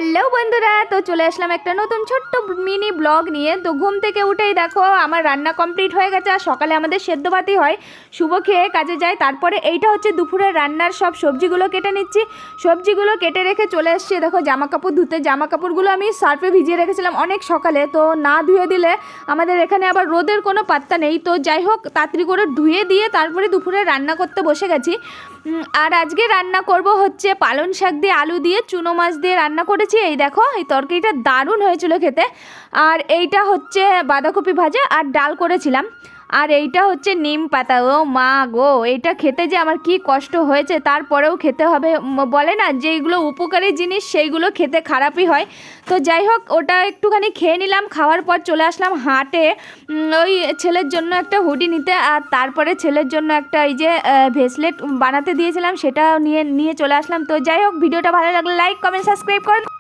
Hello বন্ধুরা, তো চলে আসলাম একটা নতুন ছোট্ট মিনি ব্লগ নিয়ে। তো ঘুম থেকে উঠেই দেখো আমার রান্না কমপ্লিট হয়ে গেছে। আর সকালে আমাদের সেদ্ধ ভাতই হয়, শুভ খেয়ে কাজে যায়। তারপরে এইটা হচ্ছে দুপুরের রান্নার সব সবজিগুলো কেটে নিচ্ছি। সবজিগুলো কেটে রেখে চলে এসেছি দেখো জামা কাপড় ধুতে। জামা কাপড়গুলো আমি সার্ফে ভিজিয়ে রেখেছিলাম অনেক সকালে, তো না ধুয়ে দিলে আমাদের এখানে আবার রোদের কোনো পাত্তা নেই। তো যাই হোক, তাড়াতাড়ি করে ধুয়ে দিয়ে তারপরে দুপুরে রান্না করতে বসে গেছি। আর আজকে রান্না করব হচ্ছে পালং শাক দিয়ে আলু দিয়ে চুনো মাছ দিয়ে রান্না করেছি। এই দেখো, এই তরকারিটা দারুণ হয়েছিল খেতে। আর এইটা হচ্ছে বাঁধাকপি ভাজা আর ডাল করেছিলাম। আর এইটা হচ্ছে নিম পাতা। ও মা গো, এইটা খেতে যে আমার কি কষ্ট হয়েছে, তারপরেও খেতে হবে। বলে না যেইগুলো উপকারী জিনিস সেইগুলো খেতে খারাপই হয়। তো যাই হোক, ওটা একটুখানি খেয়ে নিলাম। খাওয়ার পর চলে আসলাম হাটে ওই ছেলের জন্য একটা হুডি নিতে। আর তারপরে ছেলের জন্য একটা এই যে ভেসলেট বানাতে দিয়েছিলাম, সেটা নিয়ে চলে আসলাম। তো যাই হোক, ভিডিওটা ভালো লাগলে লাইক কমেন্ট সাবস্ক্রাইব করেন।